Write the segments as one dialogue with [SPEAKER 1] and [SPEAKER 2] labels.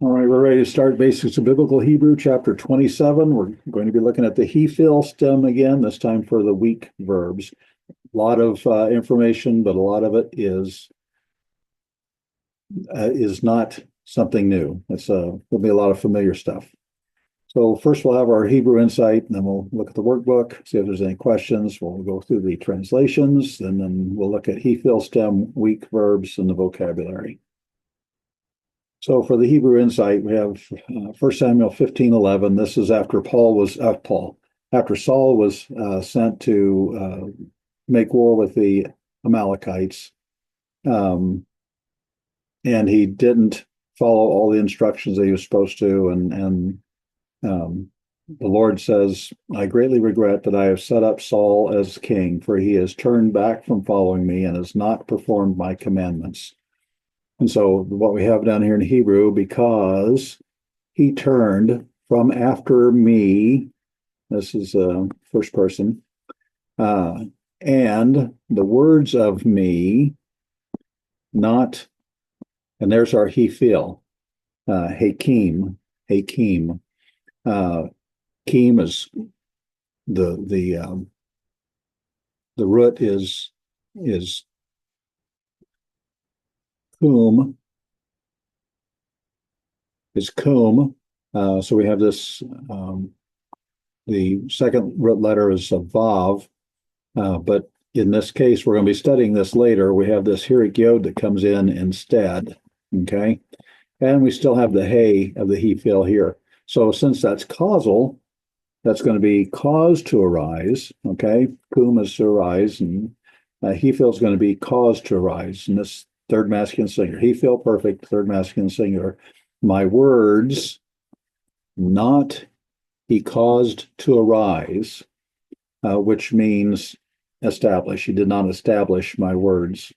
[SPEAKER 1] All right, we're ready to start Basics of Biblical Hebrew, chapter 27. We're going to be looking at the Hiphil stem again, this time for the weak verbs. A lot of information, but a lot of it is not something new. There'll be a lot of familiar stuff. So first we'll have our Hebrew insight, and then we'll look at the workbook, see if there's any questions. We'll go through the translations, and then we'll look at Hiphil stem weak verbs and the vocabulary. So for the Hebrew insight, we have 1 Samuel 15:11. This is after after Saul was sent to make war with the Amalekites, and he didn't follow all the instructions that he was supposed to. And the Lord says, "I greatly regret that I have set up Saul as king, for he has turned back from following me and has not performed my commandments." And so what we have down here in Hebrew, because he turned from after me, this is first person, and the words of me, not, and there's our Hiphil, Hakim. Kim is the root is kum, so we have this, the second root letter is a vav, but in this case, we're going to be studying this later. We have this hirik yod that comes in instead, okay? And we still have the hey of the Hiphil here. So since that's causal, that's going to be caused to arise, okay? Kum is to arise, and Hiphil is going to be caused to arise, and this third masculine singular. Hiphil, perfect, third masculine singular. My words, not he caused to arise, which means establish. He did not establish my words.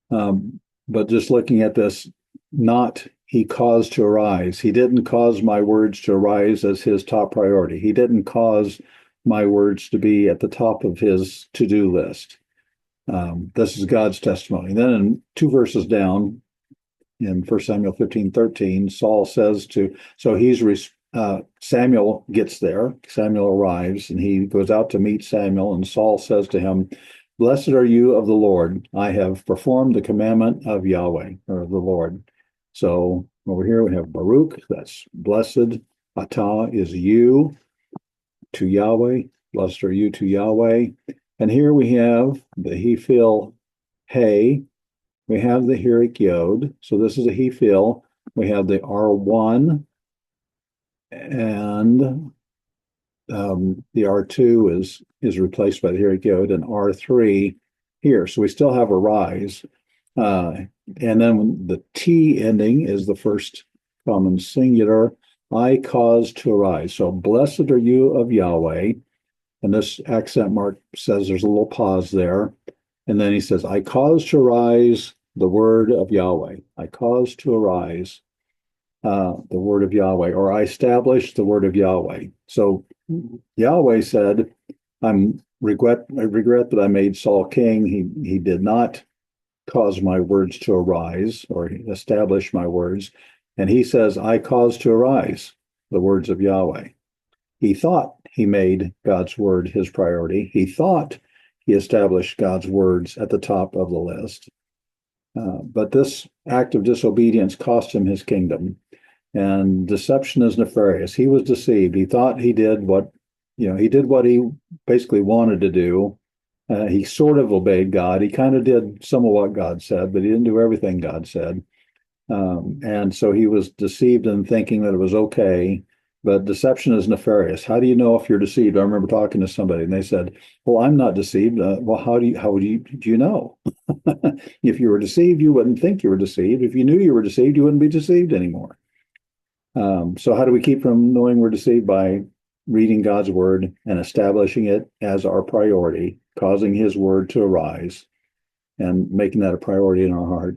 [SPEAKER 1] But just looking at this, not he caused to arise. He didn't cause my words to arise as his top priority. He didn't cause my words to be at the top of his to-do list. This is God's testimony. And then in two verses down, in 1 Samuel 15:13, Saul says to, so Samuel gets there, Samuel arrives, and he goes out to meet Samuel, and Saul says to him, "Blessed are you of the Lord. I have performed the commandment of Yahweh," or the Lord. So over here we have Baruch, that's blessed. Atah is you to Yahweh. Blessed are you to Yahweh. And here we have the Hiphil hey. We have the hirik yod. So this is a Hiphil. We have the R1, and the R2 is replaced by the hirik yod, and R3 here. So we still have a rise. And then the T ending is the first common singular. I caused to arise. So blessed are you of Yahweh. And this accent mark says there's a little pause there. And then he says, I caused to arise the word of Yahweh. I caused to arise the word of Yahweh, or I established the word of Yahweh. So Yahweh said, I regret that I made Saul king. He did not cause my words to arise or establish my words. And he says, I caused to arise the words of Yahweh. He thought he made God's word his priority. He thought he established God's words at the top of the list. But this act of disobedience cost him his kingdom. And deception is nefarious. He was deceived. He thought he did what he basically wanted to do. He sort of obeyed God. He kind of did some of what God said, but he didn't do everything God said. And so he was deceived in thinking that it was okay. But deception is nefarious. How do you know if you're deceived? I remember talking to somebody and they said, well, I'm not deceived. Well, how do you know? If you were deceived, you wouldn't think you were deceived. If you knew you were deceived, you wouldn't be deceived anymore. So how do we keep from knowing we're deceived? By reading God's word and establishing it as our priority, causing his word to arise and making that a priority in our heart.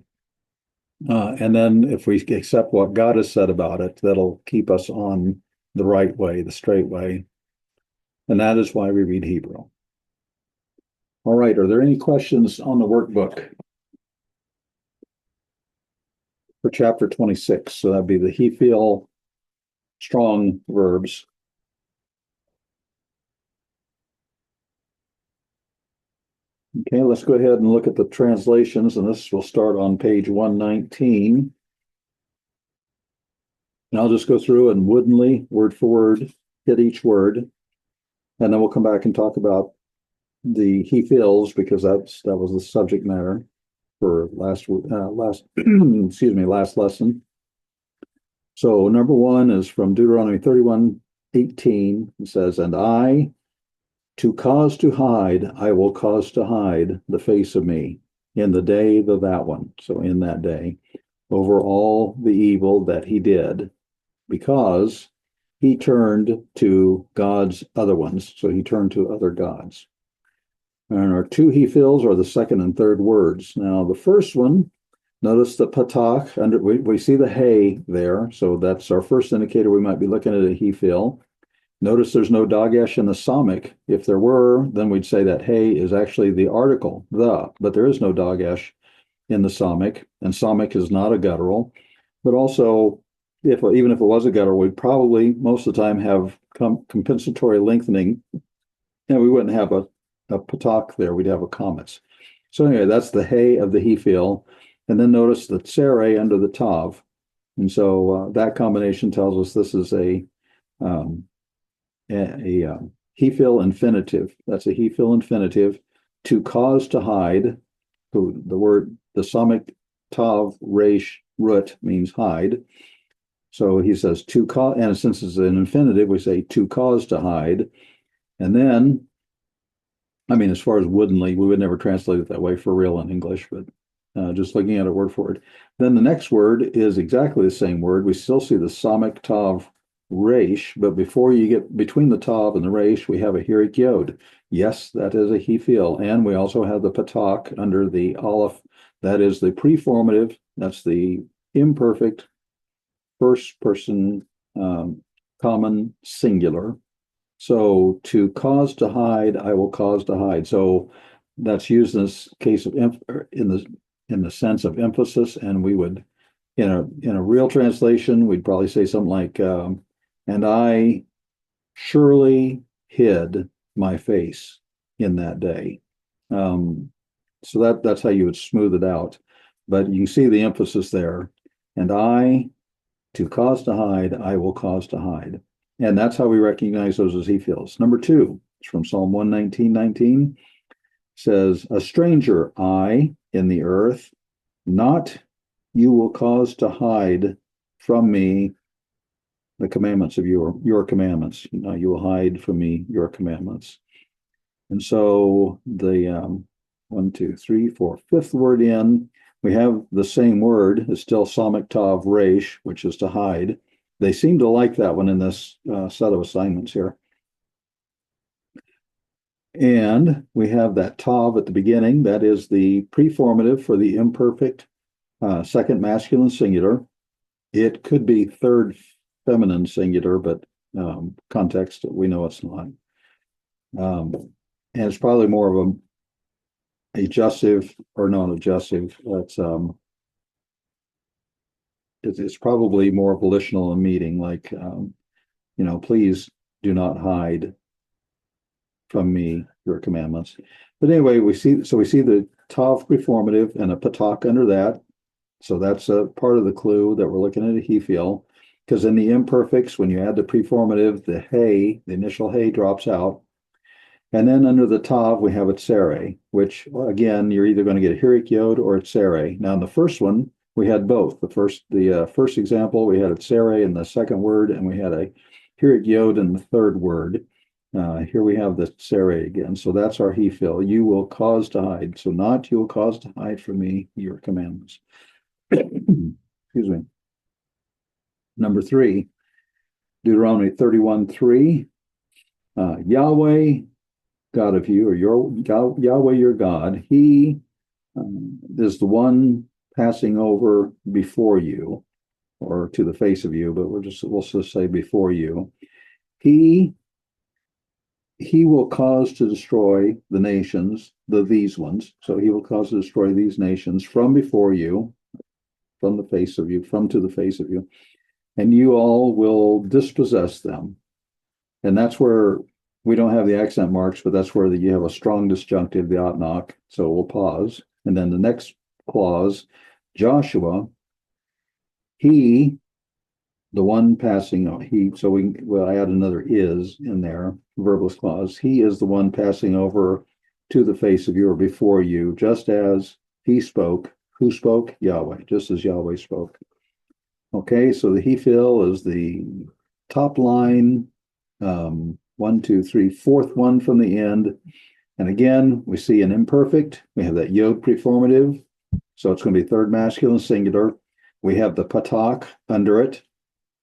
[SPEAKER 1] And then if we accept what God has said about it, that'll keep us on the right way, the straight way. And that is why we read Hebrew. All right, are there any questions on the workbook? for chapter 26. So that'd be the Hiphil strong verbs. Okay, let's go ahead and look at the translations, and this will start on page 119. And I'll just go through and woodenly, word for word, hit each word, and then we'll come back and talk about the Hiphils, because that was the subject matter for last excuse me, last lesson. So number one is from Deuteronomy 31:18. It says, "And I, to cause to hide, I will cause to hide the face of me in the day of that one." So in that day, over all the evil that he did, because he turned to God's other ones. So he turned to other gods. And our two Hiphils are the second and third words. Now, the first one, notice the patak, we see the hey there. So that's our first indicator we might be looking at a Hiphil. Notice there's no dagesh in the samic. If there were, then we'd say that hey is actually the article, the, but there is no dagesh in the samic, and samic is not a guttural. But also, even if it was a guttural, we'd probably most of the time have compensatory lengthening, and we wouldn't have a patak there, we'd have a commas. So anyway, that's the hey of the Hiphil. And then notice the tsere under the tav. And so that combination tells us this is a Hiphil infinitive. That's a Hiphil infinitive. To cause to hide. The word, the samic tav resh rut means hide. So he says to cause, and since it's an infinitive, we say to cause to hide. And then, I mean, as far as woodenly, we would never translate it that way for real in English, but just looking at it word for word. Then the next word is exactly the same word. We still see the samic tav resh, but before you get between the tav and the resh, we have a hirik yod. Yes, that is a Hiphil. And we also have the patak under the aleph. That is the preformative. That's the imperfect first person common singular. So to cause to hide, I will cause to hide. So that's used in this case of in the sense of emphasis, and we would in a real translation, we'd probably say something like, "And I surely hid my face in that day." So that's how you would smooth it out. But you can see the emphasis there. And I, to cause to hide, I will cause to hide. And that's how we recognize those as Hiphils. Number two, it's from Psalm 119:19, says, "A stranger I in the earth, not you will cause to hide from me the commandments of your commandments. You will hide from me your commandments." And so the 1, 2, 3, 4, fifth word in, we have the same word. It's still samic tav resh, which is to hide. They seem to like that one in this set of assignments here. And we have that tav at the beginning. That is the preformative for the imperfect second masculine singular. It could be third feminine singular, but context, we know it's not. And it's probably more of a adjussive or non-adjussive. It's probably more volitional and meeting, like, please do not hide from me your commandments. But anyway, we see the tav preformative and a patak under that. So that's a part of the clue that we're looking at a Hiphil, because in the imperfects, when you add the preformative, the hey, the initial hey drops out. And then under the tav, we have a tsere, which, again, you're either going to get a hirik yod or a tsere. Now, in the first one, we had both. The first example, we had a tsere in the second word, and we had a hirik yod in the third word. Here we have the tsere again. So that's our Hiphil. You will cause to hide. So not you will cause to hide from me your commandments. Excuse me. Number 3, Deuteronomy 31:3. Yahweh, God of you, or Yahweh your God, he is the one passing over before you, or to the face of you, but we'll just say before you. He will cause to destroy the nations, these ones. So he will cause to destroy these nations from before you, from the face of you, from to the face of you, and you all will dispossess them. And that's where we don't have the accent marks, but that's where you have a strong disjunctive, the atnach. So we'll pause. And then the next clause, Joshua, he, the one passing, so we'll add another is in there, verbless clause. He is the one passing over to the face of you or before you, just as he spoke. Who spoke? Yahweh, just as Yahweh spoke. Okay, so the Hiphil is the top line, 1, 2, 3, fourth one from the end. And again, we see an imperfect. We have that yod preformative. So it's going to be third masculine singular. We have the patak under it.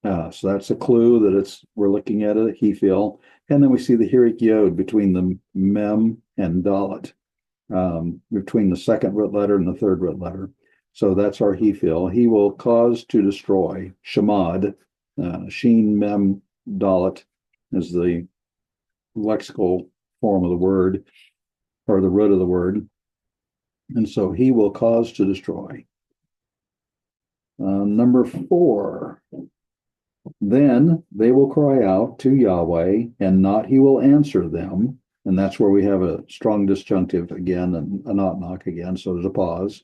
[SPEAKER 1] So that's a clue that we're looking at it, Hiphil. And then we see the hirik yod between the mem and dalet, between the second root letter and the third root letter. So that's our Hiphil. He will cause to destroy. Shamad, sheen, mem, dalet is the lexical form of the word, or the root of the word. And so he will cause to destroy. Number 4. Then they will cry out to Yahweh, and not he will answer them. And that's where we have a strong disjunctive again, and a not knock again. So there's a pause.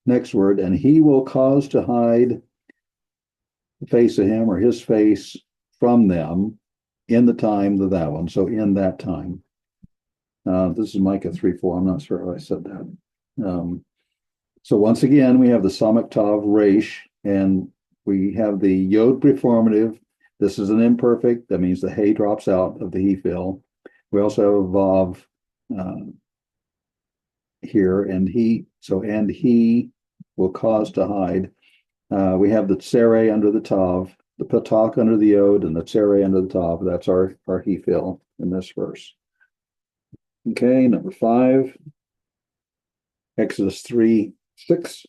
[SPEAKER 1] Next word, and he will cause to hide the face of him or his face from them in the time of that one. So in that time. This is Micah 3:4. I'm not sure if I said that. So once again, we have the Samak Tav Resh, and we have the yod preformative. This is an imperfect. That means the hey drops out of the Hiphil. We also have a vav here, and he will cause to hide. We have the tsere under the tav, the patak under the yod, and the tsere under the tav. That's our Hiphil in this verse. Okay, number 5, Exodus 3:6.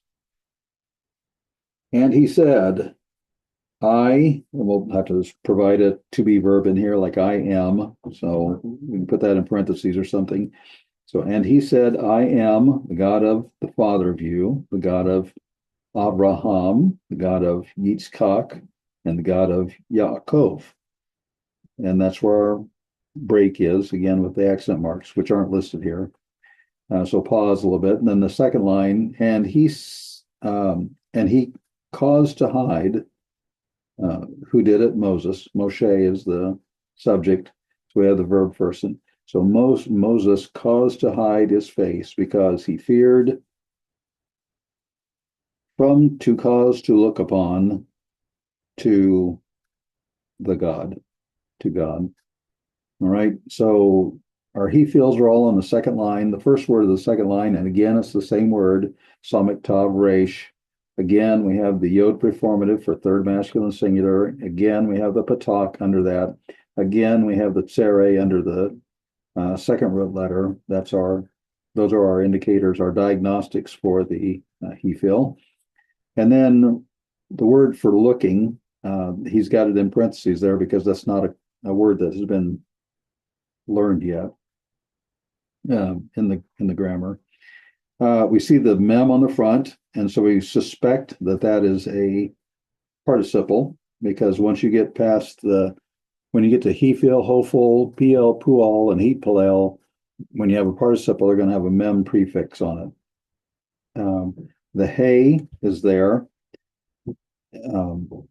[SPEAKER 1] And he said, and we'll have to provide a to be verb in here, like I am. So we can put that in parentheses or something. So, and he said, I am the God of the father of you, the God of Abraham, the God of Yitzchak, and the God of Yaakov. And that's where our break is, again, with the accent marks, which aren't listed here. So pause a little bit. And then the second line, and he caused to hide. Who did it? Moses. Moshe is the subject. So we have the verb person. So Moses caused to hide his face because he feared to cause to look upon to God. All right. So our Hiphils are all on the second line, the first word of the second line. And again, it's the same word, Samak Tav Resh. Again, we have the yod preformative for third masculine singular. Again, we have the patak under that. Again, we have the tsere under the second root letter. Those are our indicators, our diagnostics for the Hiphil. And then the word for looking, he's got it in parentheses there because that's not a word that has been learned yet in the grammar. We see the mem on the front, and so we suspect that is a participle, because once you get past when you get to Hiphil, Hoful, Piel, Pual, and Hitpalel, when you have a participle, they're going to have a mem prefix on it. The hey is there.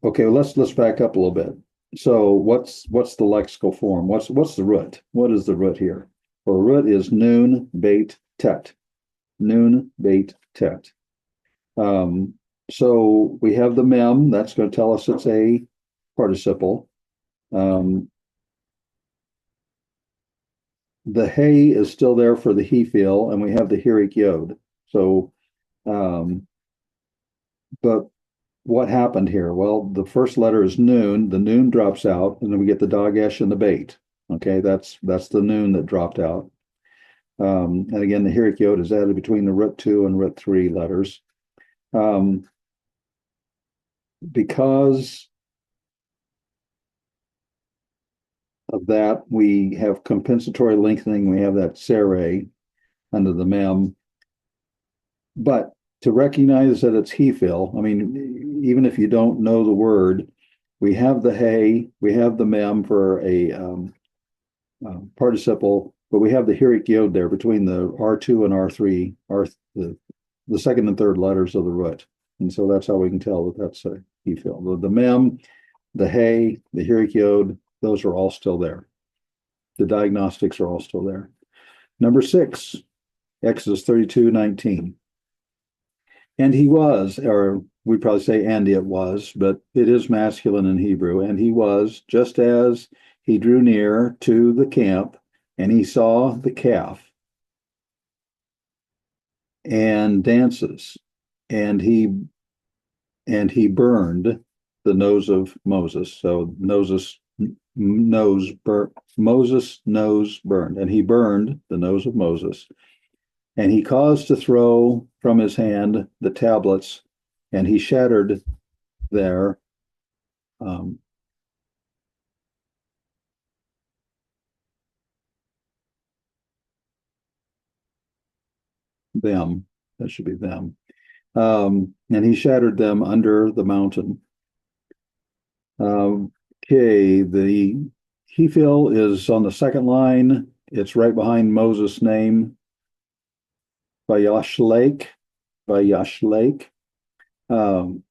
[SPEAKER 1] Okay, let's back up a little bit. So what's the lexical form? What's the root? What is the root here? Well, the root is nun, bait, tet. Nun, bait, tet. So we have the mem. That's going to tell us it's a participle. The hey is still there for the Hiphil, and we have the hirik yod. So, but what happened here? Well, the first letter is nun. The nun drops out, and then we get the dagesh and the bait. Okay, that's the nun that dropped out. And again, the hirik yod is added between the root 2 and root 3 letters. Because of that, we have compensatory lengthening. We have that sere under the mem. But to recognize that it's Hiphil, I mean, even if you don't know the word, we have the hey, we have the mem for a participle, but we have the hirik yod there between the R2 and R3, the second and third letters of the root. And so that's how we can tell that that's a Hiphil. The mem, the hey, the hirik yod, those are all still there. The diagnostics are all still there. Number 6, Exodus 32:19. And he was, or we'd probably say and it was, but it is masculine in Hebrew. And he was, just as he drew near to the camp, and he saw the calf and dances, and he burned the nose of Moses. So Moses nose burned, and he burned the nose of Moses. And he caused to throw from his hand the tablets, and he shattered their them. That should be them. And he shattered them under the mountain. Okay, the Hiphil is on the second line. It's right behind Moses' name. Vayashlek. Again,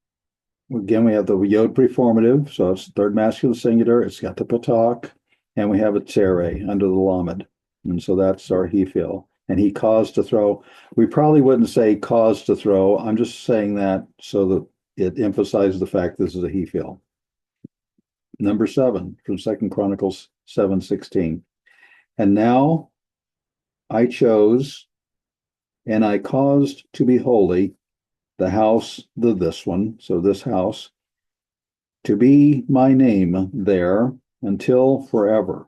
[SPEAKER 1] we have the yod preformative, so it's third masculine singular. It's got the patak, and we have a tere under the lamed, and so that's our Hiphil. And he caused to throw. We probably wouldn't say caused to throw. I'm just saying that so that it emphasizes the fact this is a Hiphil. Number 7 from 2 Chronicles 7:16. And now I chose and I caused to be holy the house, this one, so this house, to be my name there until forever.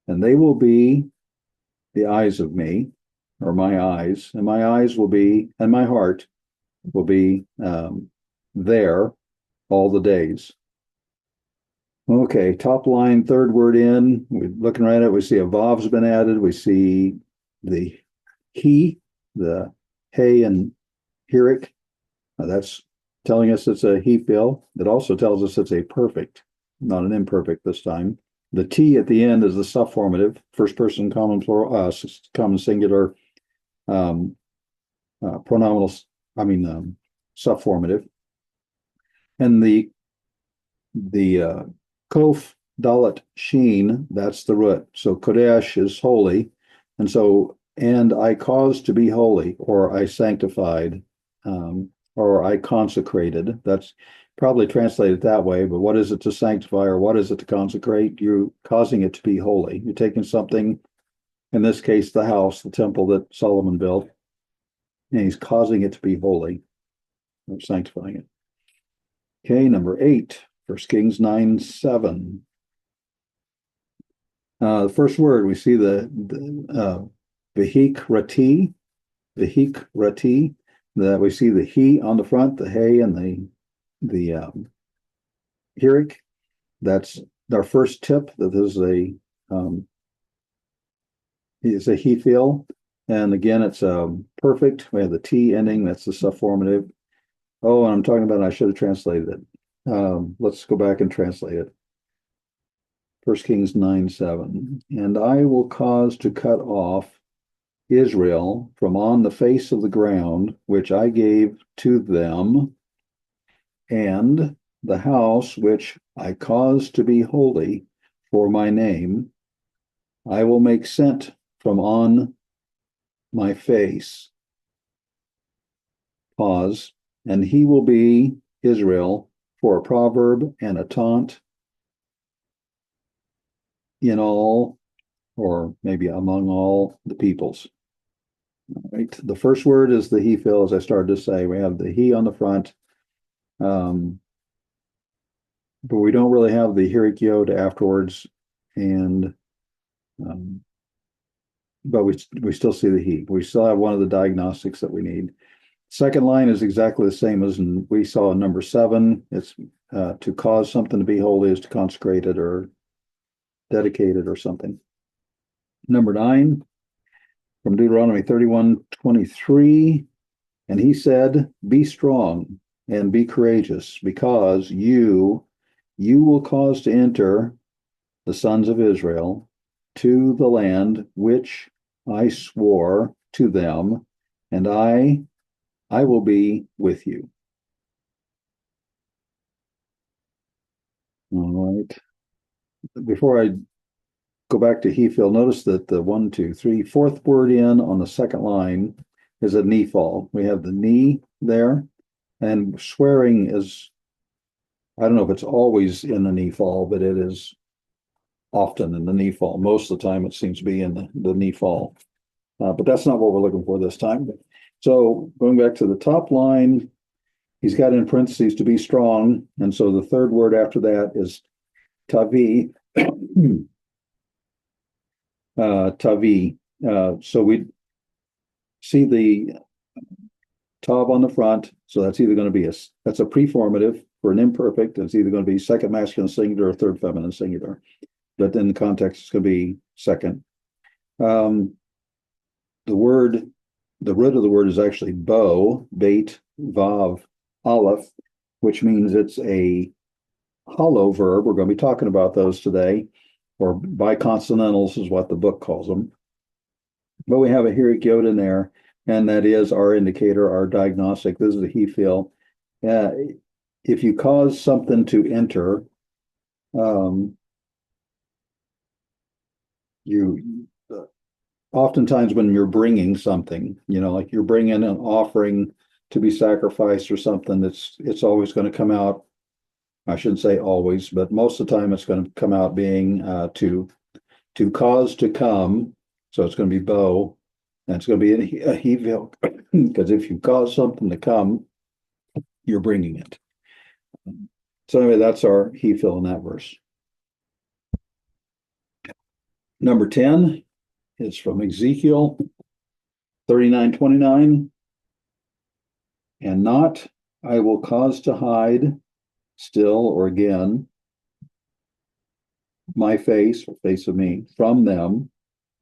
[SPEAKER 1] And they will be the eyes of me, or my eyes, and my eyes will be, and my heart will be there all the days. Okay, top line, third word in. We're looking right at it. We see a vow's been added. We see the he, the hey and hirik. That's telling us it's a Hiphil. It also tells us it's a perfect, not an imperfect this time. The T at the end is the subformative, first person common plural, common singular pronominal, subformative. And the kof dalet sheen, that's the root. So kodesh is holy. And so, and I caused to be holy, or I sanctified, or I consecrated. That's probably translated that way, but what is it to sanctify, or what is it to consecrate? You're causing it to be holy. You're taking something, in this case, the house, the temple that Solomon built, and he's causing it to be holy, or sanctifying it. Okay, number 8, 1 Kings 9:7. The first word, we see the vehik rati, that we see the he on the front, the hey, and the hirik. That's our first tip, that this is a Hiphil. And again, it's perfect. We have the T ending, that's the subformative. Oh, and I'm talking about, I should have translated it. Let's go back and translate it. 1 Kings 9:7. And I will cause to cut off Israel from on the face of the ground, which I gave to them, and the house which I caused to be holy for my name, I will make scent from on my face. Pause. And he will be Israel for a proverb and a taunt in all, or maybe among all the peoples. All right. The first word is the Hiphil, as I started to say. We have the he on the front, but we don't really have the hirik yod afterwards, and but we still see the he. We still have one of the diagnostics that we need. Second line is exactly the same as we saw in number 7. It's to cause something to be holy is to consecrate it or dedicate it or something. Number 9, from Deuteronomy 31:23, And he said, be strong and be courageous, because you will cause to enter the sons of Israel to the land which I swore to them, and I will be with you. All right. Before I go back to Hiphil, notice that the 1, 2, 3, fourth word in on the second line is a knee fall. We have the knee there, and swearing is, I don't know if it's always in the knee fall, but it is often in the knee fall. Most of the time it seems to be in the knee fall. But that's not what we're looking for this time. So going back to the top line, he's got in parentheses to be strong. And so the third word after that is tavi. Tavi. So we see the tav on the front. So that's either going to be that's a preformative for an imperfect. It's either going to be second masculine singular or third feminine singular. But in the context, it's going to be second. The root of the word is actually bo, bait, vav, aleph, which means it's a hollow verb. We're going to be talking about those today, or biconsonantals is what the book calls them. But we have a hirik yod in there, and that is our indicator, our diagnostic. This is the Hiphil. If you cause something to enter, you oftentimes when you're bringing something, like you're bringing an offering to be sacrificed or something, it's always going to come out. I shouldn't say always, but most of the time it's going to come out being to cause to come. So it's going to be bo, and it's going to be a Hiphil, because if you cause something to come, you're bringing it. So anyway, that's our Hiphil in that verse. Number 10 is from Ezekiel 39:29. And not, I will cause to hide still or again my face, or face of me, from them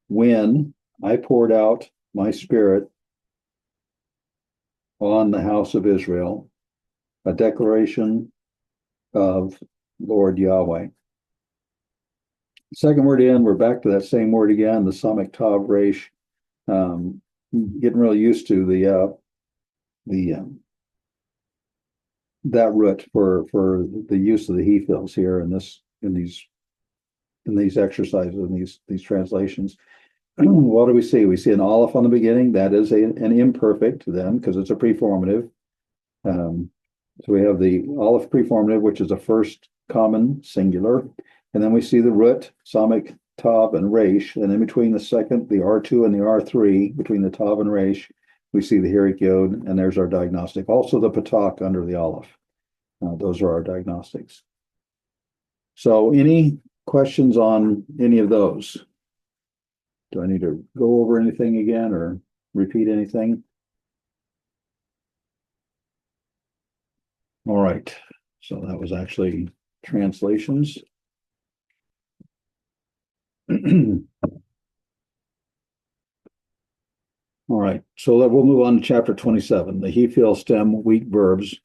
[SPEAKER 1] when I poured out my spirit on the house of Israel, a declaration of Lord Yahweh. Second word in, we're back to that same word again, the Samech Tav Resh. Getting really used to that root for the use of the Hiphils here in these exercises, in these translations. What do we see? We see an aleph on the beginning. That is an imperfect then, because it's a preformative. So we have the aleph preformative, which is a first common singular. And then we see the root, Samech, Tav, and Resh. And in between the second, the R2 and the R3, between the Tav and Resh, we see the hirik yod, and there's our diagnostic. Also the patak under the aleph. Those are our diagnostics. So any questions on any of those? Do I need to go over anything again or repeat anything? All right. So that was actually translations. All right, so we'll move on to chapter 27, the Hiphil Stem Weak Verbs.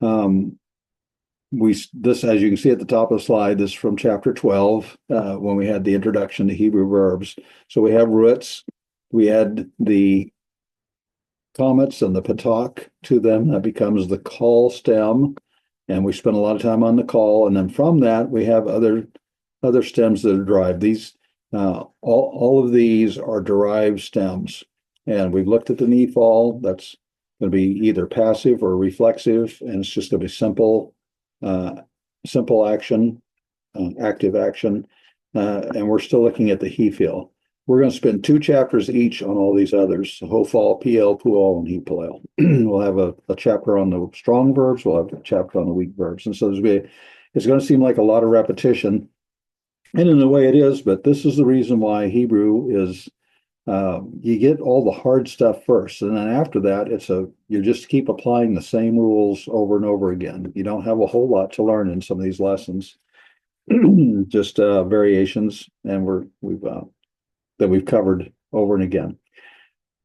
[SPEAKER 1] This, as you can see at the top of the slide, this is from chapter 12, when we had the introduction to Hebrew verbs. So we have roots, we add the comets and the patak to them. That becomes the call stem, and we spend a lot of time on the call. And then from that, we have other stems that are derived. These all of these are derived stems. And we've looked at the knee fall. That's going to be either passive or reflexive, and it's just going to be simple action, active action. And we're still looking at the Hiphil. We're going to spend 2 chapters each on all these others: Hofal, PL, Pual, and Hipalel. We'll have a chapter on the strong verbs. We'll have a chapter on the weak verbs. And so it's going to seem like a lot of repetition. And in a way it is, but this is the reason why Hebrew is, you get all the hard stuff first, and then after that, you just keep applying the same rules over and over again. You don't have a whole lot to learn in some of these lessons, just variations, and we've covered over and again.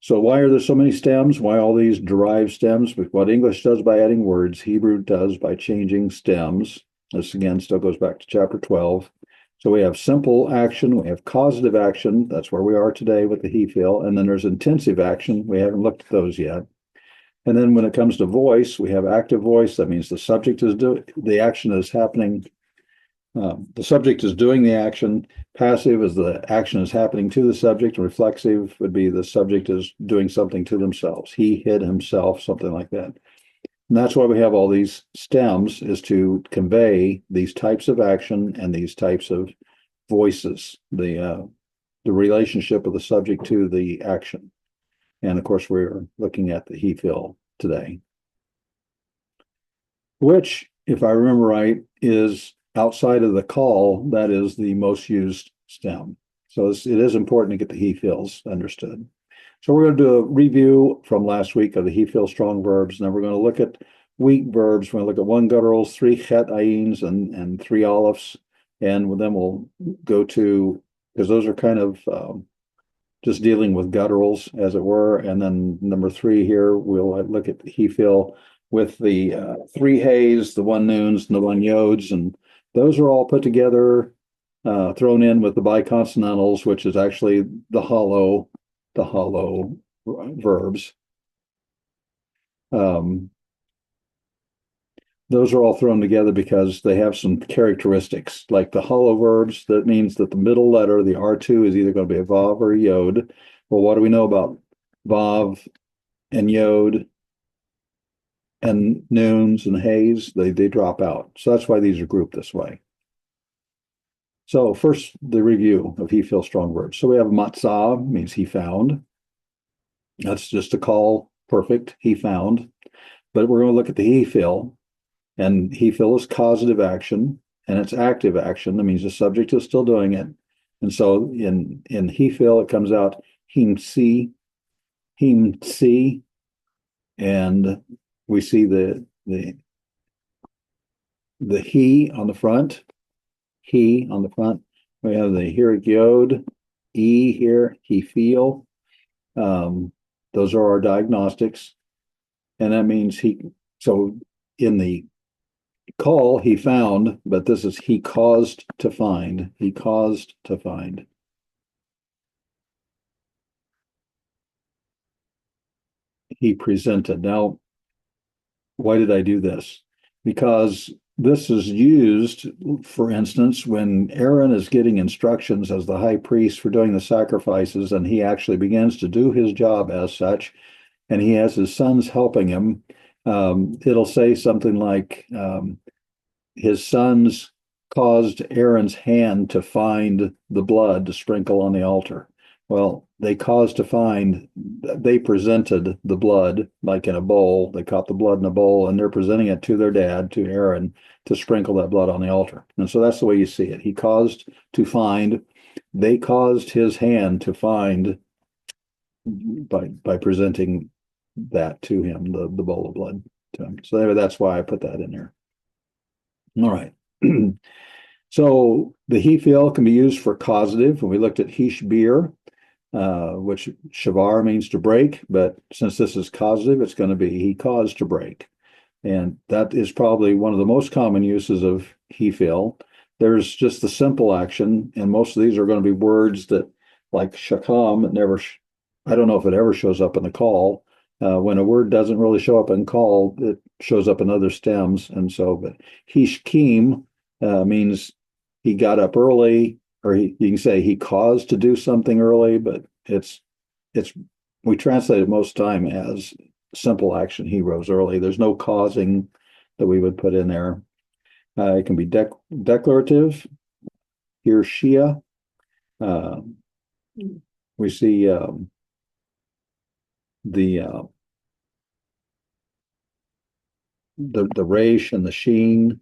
[SPEAKER 1] So why are there so many stems? Why all these derived stems? What English does by adding words, Hebrew does by changing stems. This again still goes back to chapter 12. So we have simple action, we have causative action. That's where we are today with the Hiphil. And then there's intensive action. We haven't looked at those yet. And then when it comes to voice, we have active voice. That means the subject is doing the action is happening. The subject is doing the action. Passive is the action is happening to the subject. Reflexive would be the subject is doing something to themselves. He hid himself, something like that. And that's why we have all these stems, is to convey these types of action and these types of voices, the relationship of the subject to the action. And of course, we're looking at the Hiphil today, which, if I remember right, is outside of the call, that is the most used stem. So it is important to get the Hiphils understood. So we're going to do a review from last week of the Hiphil strong verbs, and then we're going to look at weak verbs. We're going to look at 1 gutturals, 3 chet ayins, and 3 alepphs, and then we'll go to, because those are kind of just dealing with gutturals, as it were. And then number 3 here, we'll look at the Hiphil with the 3 hays, the 1 nouns, and the 1 yods, and those are all put together, thrown in with the biconsonantals, which is actually the hollow verbs. Those are all thrown together because they have some characteristics, like the hollow verbs. That means that the middle letter, the R2, is either going to be a vav or a yod. Well, what do we know about vav and yod and nouns and hays? They drop out. So that's why these are grouped this way. So first, the review of Hiphil strong verbs. So we have matzah, means he found. That's just a call, perfect, he found. But we're going to look at the Hiphil, and Hiphil is causative action, and it's active action. That means the subject is still doing it. And so in Hiphil, it comes out himsi, and we see the he on the front. He on the front. We have the here yod, e here, he feel. Those are our diagnostics. And that means so in the call, he found, but this is he caused to find. He caused to find. He presented. Now, why did I do this? Because this is used, for instance, when Aaron is getting instructions as the high priest for doing the sacrifices, and he actually begins to do his job as such, and he has his sons helping him. It'll say something like, his sons caused Aaron's hand to find the blood to sprinkle on the altar. Well, they presented the blood like in a bowl. They caught the blood in a bowl, and they're presenting it to their dad, to Aaron, to sprinkle that blood on the altar. And so that's the way you see it. He caused to find. They caused his hand to find by presenting that to him, the bowl of blood to him. So that's why I put that in there. All right. So the Hiphil can be used for causative. And we looked at hishbir, which shavar means to break, but since this is causative, it's going to be he caused to break. And that is probably one of the most common uses of Hiphil. There's just the simple action, and most of these are going to be words that, like shakam, I don't know if it ever shows up in the call. When a word doesn't really show up in call, it shows up in other stems. And so, but hishkim means he got up early, or you can say he caused to do something early, but we translate it most time as simple action. He rose early. There's no causing that we would put in there. It can be declarative. Here, Shia. We see the resh and the sheen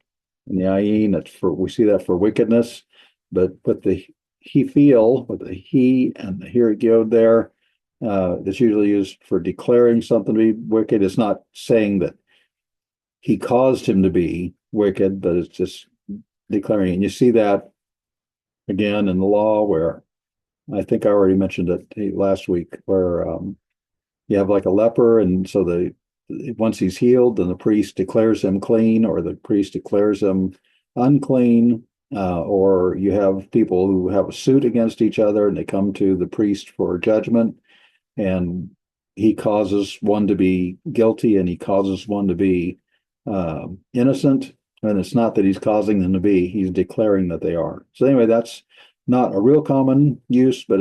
[SPEAKER 1] and the ayin. We see that for wickedness, but with the Hiphil, with the he and the here yod there, that's usually used for declaring something to be wicked. It's not saying that he caused him to be wicked, but it's just declaring. And you see that again in the law, where I think I already mentioned it last week, where you have like a leper, and so once he's healed, then the priest declares him clean, or the priest declares him unclean. Or you have people who have a suit against each other, and they come to the priest for judgment, and he causes one to be guilty, and he causes one to be innocent. And it's not that he's causing them to be; he's declaring that they are. So anyway, that's not a real common use, but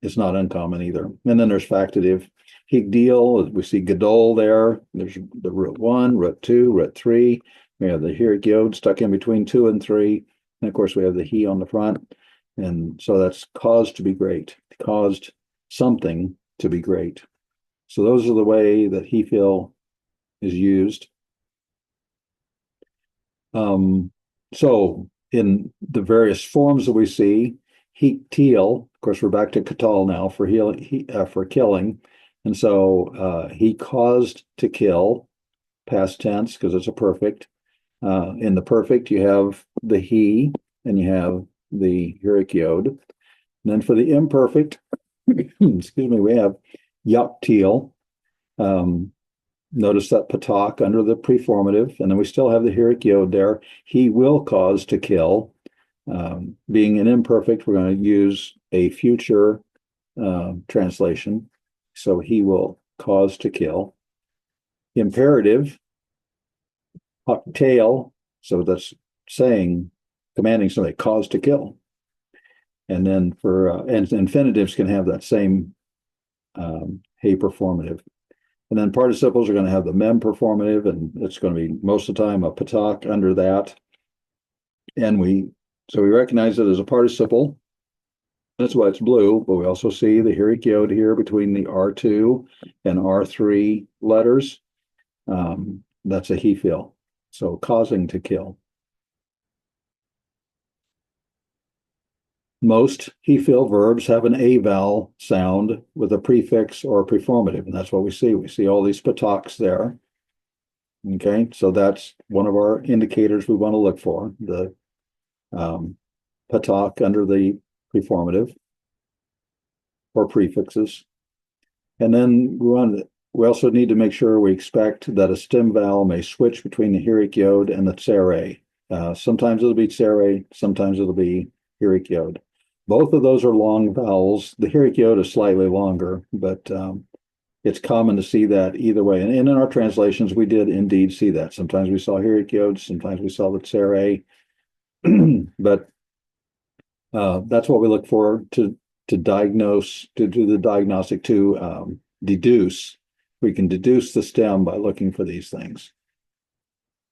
[SPEAKER 1] it's not uncommon either. And then there's factative. Higdeal, we see gadol there. There's the root 1, root 2, root 3. We have the here yod stuck in between 2 and 3. And of course, we have the he on the front. And so that's caused to be great, caused something to be great. So those are the way that Hiphil is used. So in the various forms that we see, hiktil, of course, we're back to katal now for for killing. And so he caused to kill, past tense, because it's a perfect. In the perfect, you have the he, and you have the hirik yod. And then for the imperfect, excuse me, we have yaktil. Notice that patak under the preformative, and then we still have the hirik yod there. He will cause to kill. Being an imperfect, we're going to use a future translation. So he will cause to kill. Imperative, haktail, so that's saying, commanding somebody, cause to kill. And then for and infinitives can have that same hey performative. And then participles are going to have the mem performative, and it's going to be most of the time a patak under that. And we recognize it as a participle. That's why it's blue, but we also see the hirik yod here between the R2 and R3 letters. That's a hiphil, so causing to kill. Most hiphil verbs have an a vowel sound with a prefix or a preformative, and that's what we see. We see all these pataks there. Okay, so that's one of our indicators we want to look for, the patak under the preformative or prefixes. And then we also need to make sure we expect that a stem vowel may switch between the hirik yod and the tsere. Sometimes it'll be tsere, sometimes it'll be hirik yod. Both of those are long vowels. The hirik yod is slightly longer, but it's common to see that either way. And in our translations, we did indeed see that. Sometimes we saw hirik yod, sometimes we saw the tsere. But that's what we look for to diagnose, to do the diagnostic, to deduce. We can deduce the stem by looking for these things.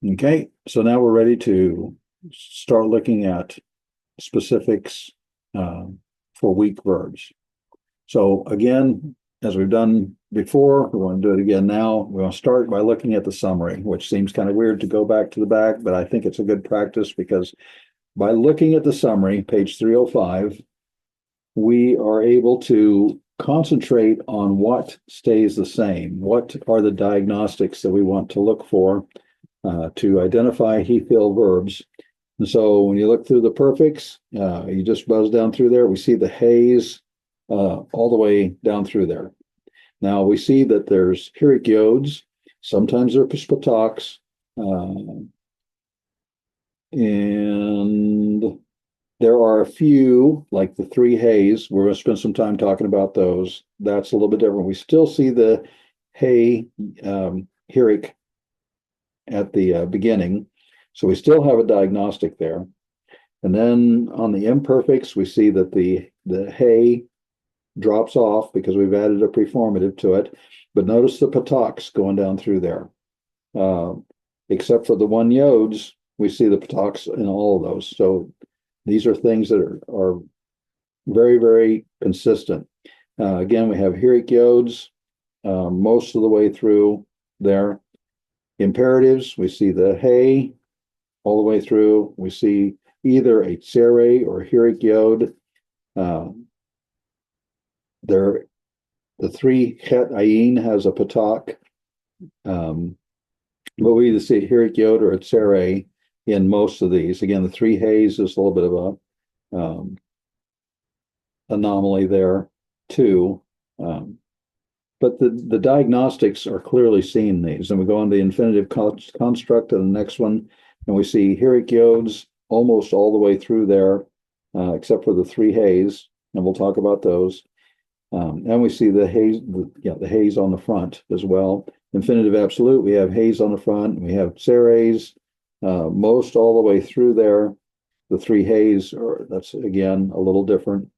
[SPEAKER 1] Okay, so now we're ready to start looking at specifics for weak verbs. So again, as we've done before, we want to do it again now. We want to start by looking at the summary, which seems kind of weird to go back to the back, but I think it's a good practice, because by looking at the summary, page 305, we are able to concentrate on what stays the same. What are the diagnostics that we want to look for to identify hiphil verbs? And so when you look through the perfects, you just buzz down through there, we see the hays all the way down through there. Now we see that there's hirik yods, sometimes they're pataks, and there are a few, like the 3 hays. We're going to spend some time talking about those. That's a little bit different. We still see the hay hirik at the beginning. So we still have a diagnostic there. And then on the imperfects, we see that the hay drops off because we've added a preformative to it. But notice the pataks going down through there. Except for the 1 yods, we see the pataks in all of those. So these are things that are very, very consistent. Again, we have hirik yods most of the way through there. Imperatives, we see the hay all the way through. We see either a tsere or hirik yod. The 3 chet ayin has a patak, but we either see hirik yod or a tsere in most of these. Again, the 3 hays is a little bit of a anomaly there too. But the diagnostics are clearly seen these. And we go on the infinitive construct of the next one, and we see Hiric yods almost all the way through there, except for the three hays, and we'll talk about those. And we see the hays, the hays on the front as well. Infinitive absolute, we have hays on the front, we have seres, most all the way through there. The three hays that's again a little different.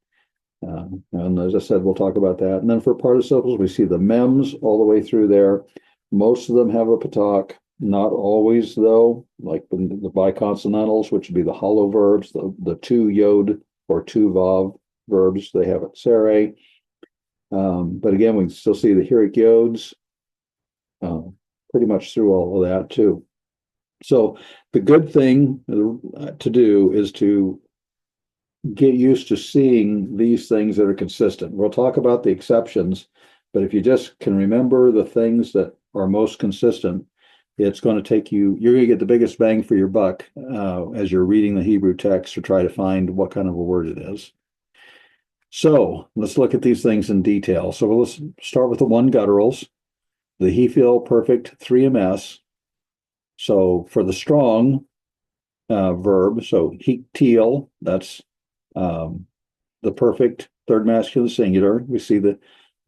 [SPEAKER 1] And as I said, we'll talk about that. And then for participles, we see the mems all the way through there. Most of them have a patak, not always though, like the biconsonantals, which would be the hollow verbs, the two yod or two vav verbs, they have a sere. But again, we still see the Hiric yods pretty much through all of that too. So the good thing to do is to get used to seeing these things that are consistent. We'll talk about the exceptions, but if you just can remember the things that are most consistent, it's going to take you're going to get the biggest bang for your buck as you're reading the Hebrew text to try to find what kind of a word it is. So let's look at these things in detail. So let's start with the one gutturals, the Hiphil perfect 3ms. So for the strong verb, so hiktil, that's the perfect third masculine singular. We see the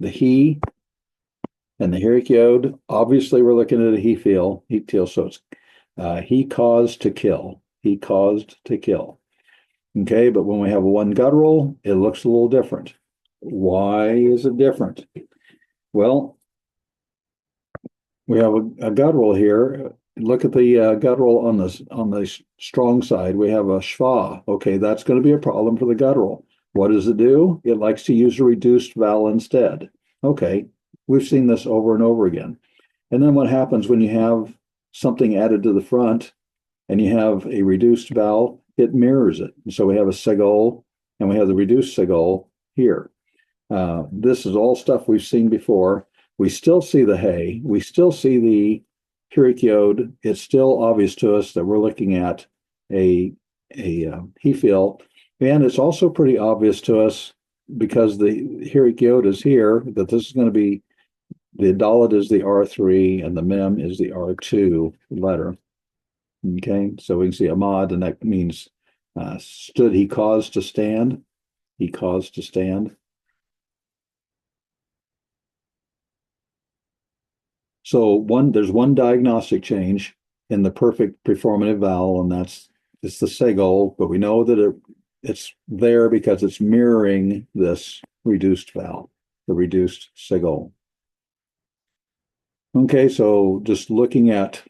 [SPEAKER 1] he and the Hiric yod. Obviously, we're looking at a hiktil, so it's he caused to kill. He caused to kill. Okay, but when we have a one guttural, it looks a little different. Why is it different? Well, we have a guttural here. Look at the guttural on the strong side. We have a schwa. Okay, that's going to be a problem for the guttural. What does it do? It likes to use a reduced vowel instead. Okay, we've seen this over and over again. And then what happens when you have something added to the front and you have a reduced vowel? It mirrors it. So we have a segol and we have the reduced segol here. This is all stuff we've seen before. We still see the hay. We still see the Hiric yod. It's still obvious to us that we're looking at a Hiphil, and it's also pretty obvious to us because the Hiric yod is here that this is going to be the dalet is the R3 and the mem is the R2 letter. Okay, so we can see amad, and that means stood. He caused to stand. He caused to stand. So there's one diagnostic change in the perfect preformative vowel, and it's the segol, but we know that it's there because it's mirroring this reduced vowel, the reduced segol. Okay, so just looking at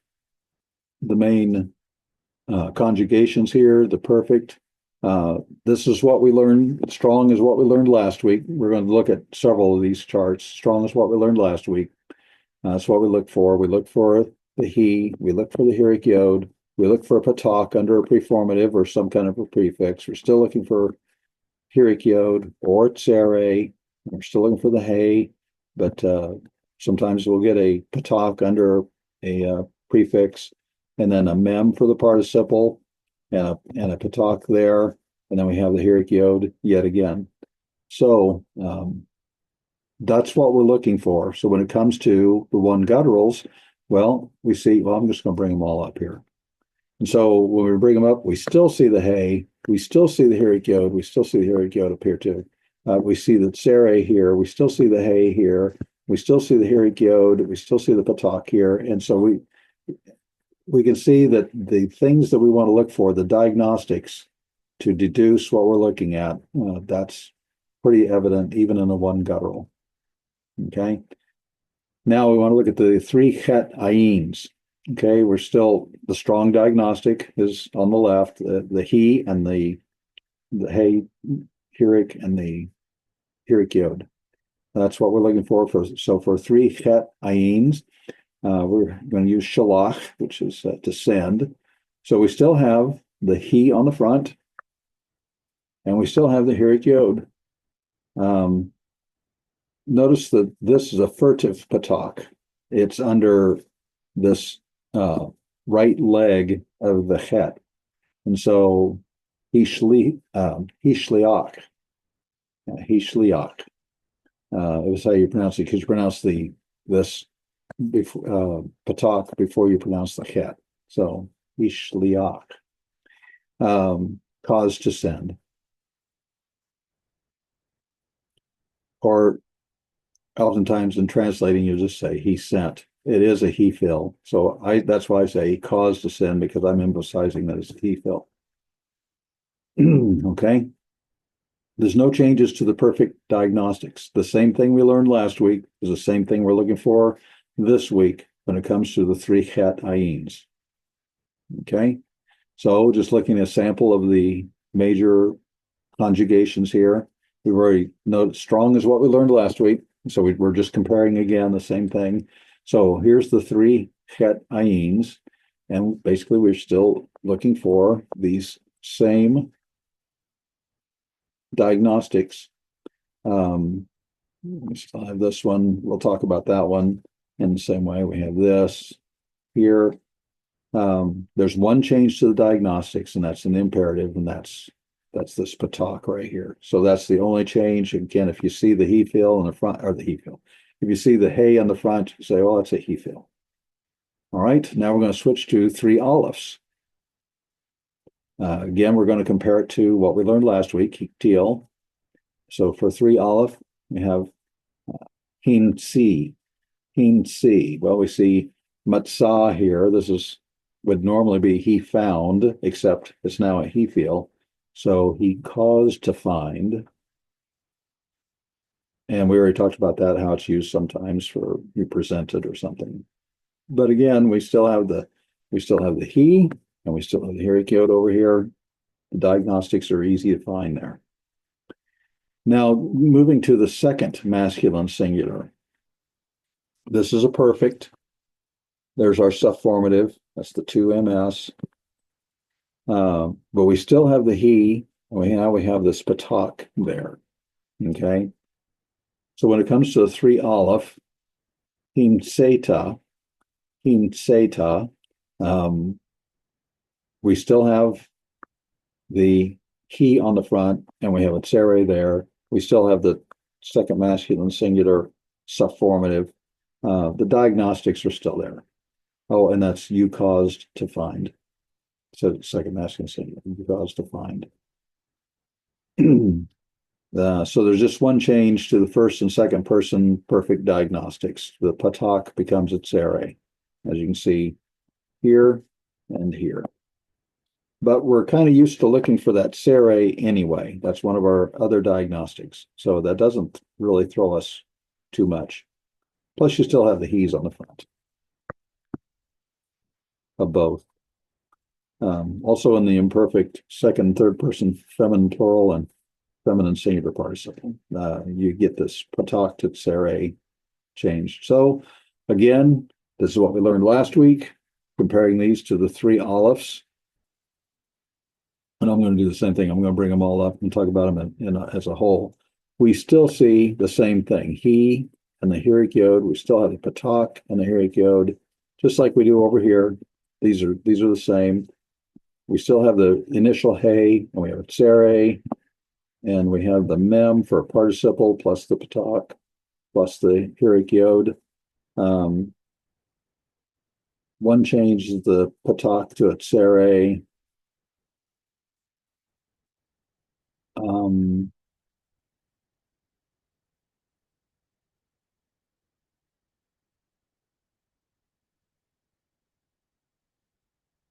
[SPEAKER 1] the main conjugations here, the perfect. This is what we learned. Strong is what we learned last week. We're going to look at several of these charts. Strong is what we learned last week. That's what we look for. We look for the he, we look for the Hiric yod, we look for a patak under a preformative or some kind of a prefix. We're still looking for Hiric yod or tsere. We're still looking for the hay, but sometimes we'll get a patak under a prefix, and then a mem for the participle, and a patak there, and then we have the Hiric yod yet again. So that's what we're looking for. So when it comes to the one gutturals, well, we see, I'm just going to bring them all up here. And so when we bring them up, we still see the hay, we still see the Hiric yod, we still see the Hiric yod up here too. We see the tsere here, we still see the hay here, we still see the Hiric yod, we still see the patak here. And so we can see that the things that we want to look for, the diagnostics to deduce what we're looking at, that's pretty evident even in a one guttural. Okay. Now we want to look at the three chet ayins. Okay, we're still, the strong diagnostic is on the left, the he and the hay, Hiric and the Hiric yod. That's what we're looking for. So for three chet ayins, we're going to use shalach, which is to send. So we still have the he on the front, and we still have the Hiric yod. Notice that this is a furtive patak. It's under this right leg of the chet. And so he shliach. It was how you pronounce it, because you pronounce this before patak before you pronounce the chet. So ishliach, cause to send, or oftentimes in translating you just say he sent. It is a hiphil, so that's why I say cause to send, because I'm emphasizing that it's a hiphil. Okay. There's no changes to the perfect diagnostics. The same thing we learned last week is the same thing we're looking for this week when it comes to the three chet ayins. Okay. So just looking at a sample of the major conjugations here, we've already noted strong is what we learned last week. So we're just comparing again the same thing. So here's the three chet ayins. And basically we're still looking for these same diagnostics. We still have this one. We'll talk about that one in the same way. We have this here. There's one change to the diagnostics, and that's an imperative, and that's this patak right here. So that's the only change. Again, if you see the hiphil in the front, or the hiphil, if you see the hey on the front, you say, oh, it's a hiphil. All right, now we're going to switch to three alepphs. Again, we're going to compare it to what we learned last week, teal. So for three aleph, we have hin si. Well, we see matzah here. This would normally be he found, except it's now a hiphil. So he caused to find. And we already talked about that, how it's used sometimes for you presented or something. But again, we still have the he, and we still have the hirikiot over here. The diagnostics are easy to find there. Now, moving to the second masculine singular. This is a perfect. There's our subformative. That's the 2ms. But we still have the he, and now we have this patak there. Okay. So when it comes to the three aleph, himseta, we still have the he on the front, and we have a tsere there. We still have the second masculine singular subformative. The diagnostics are still there. Oh, and that's you caused to find. So second masculine singular, you caused to find. So there's just one change to the first and second person perfect diagnostics. The patak becomes a tsere, as you can see here and here. But we're kind of used to looking for that tsere anyway. That's one of our other diagnostics. So that doesn't really throw us too much. Plus, you still have the he's on the front of both. Also in the imperfect second and third person feminine plural and feminine singular participle, you get this patak to tsere change. So again, this is what we learned last week, comparing these to the three alephs. And I'm going to do the same thing. I'm going to bring them all up and talk about them as a whole. We still see the same thing. He and the hirikiot. We still have the patak and the hirikiot, just like we do over here. These are the same. We still have the initial hey, and we have a tsere, and we have the mem for a participle plus the patak plus the hirikiot. One change is the patak to a tsere.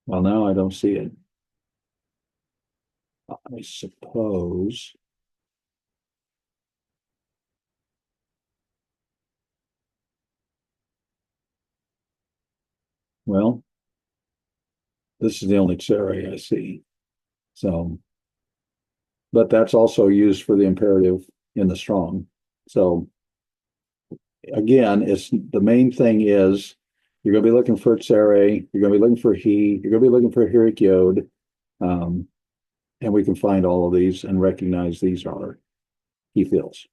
[SPEAKER 1] Well, now I don't see it. I suppose. Well, this is the only tsere I see. So, but that's also used for the imperative in the strong. So again, it's the main thing is you're going to be looking for tsere, you're going to be looking for he, you're going to be looking for hirikiot, and we can find all of these and recognize these are hiphils.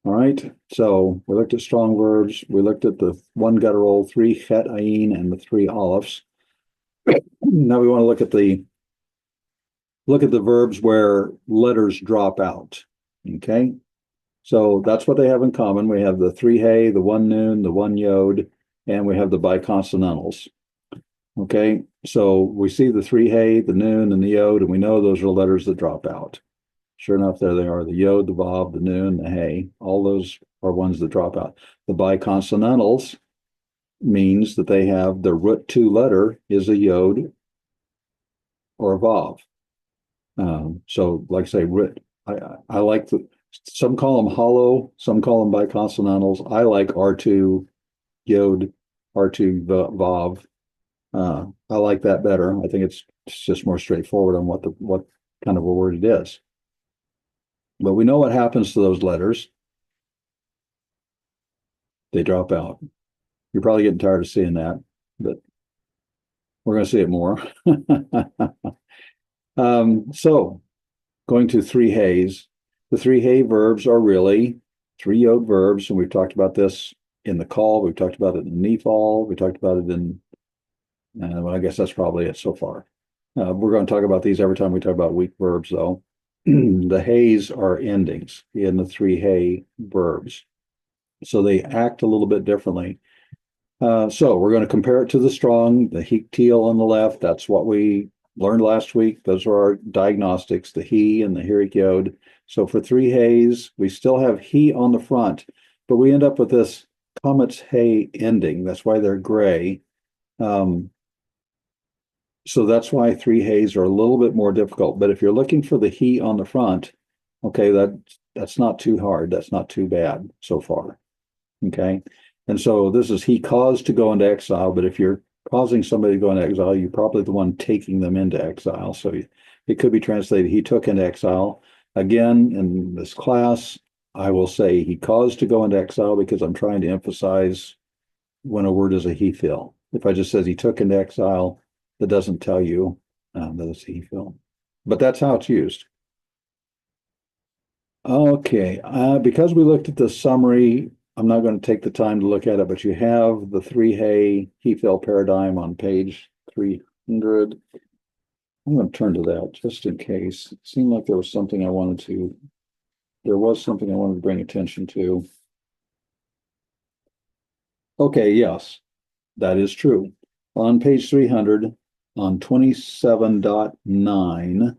[SPEAKER 1] All right, so we looked at strong verbs. We looked at the one guttural, three chet ayin, and the three alephs. Now we want to look at the verbs where letters drop out. Okay, So that's what they have in common. We have the three hey, the one noon, the one yod, and we have the biconsonantals. Okay, so we see the three hey, the noon, and the yod, and we know those are letters that drop out. Sure enough, there they are, the yod, the vav, the noon, the hey. All those are ones that drop out. The biconsonantals means that they have the root two letter is a yod or a vav. So like I say, root. I like some call them hollow, some call them biconsonantals. I like R2 yod, R2 vav. I like that better. I think it's just more straightforward on what kind of a word it is. But we know what happens to those letters. They drop out. You're probably getting tired of seeing that, but we're going to see it more. So going to three heys. The three hey verbs are really three yod verbs, and we've talked about this in the call. We've talked about it in Nephal. We talked about it in, well, I guess that's probably it so far. We're going to talk about these every time we talk about weak verbs, though. The heys are endings in the three hey verbs. So they act a little bit differently. So we're going to compare it to the strong, the Hiphil on the left. That's what we learned last week. Those are our diagnostics, the he and the hirik yod. So for three heys, we still have he on the front, but we end up with this comet's hey ending. That's why they're gray. So that's why three heys are a little bit more difficult. But if you're looking for the he on the front, okay, that's not too hard. That's not too bad so far. Okay. And so this is he caused to go into exile, but if you're causing somebody to go into exile, you're probably the one taking them into exile. So it could be translated, he took into exile. Again, in this class, I will say he caused to go into exile because I'm trying to emphasize when a word is a Hiphil. If I just says he took into exile, that doesn't tell you that it's a Hiphil. But that's how it's used. Okay, because we looked at the summary, I'm not going to take the time to look at it, but you have the three hey Hiphil paradigm on page 300. I'm going to turn to that just in case. It seemed like there was something I wanted to bring attention to. Okay, yes, that is true. On page 300, on 27.9,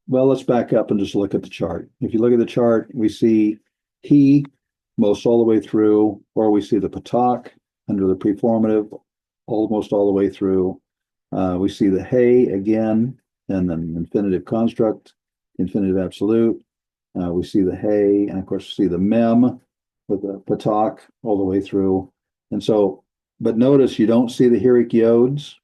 [SPEAKER 1] well, let's back up and just look at the chart. If you look at the chart, we see he most all the way through, or we see the patak under the preformative almost all the way through. We see the hey again, and then infinitive construct, infinitive absolute. We see the hey, and of course, we see the mem with the patak all the way through. And so, but notice you don't see the hirik yods,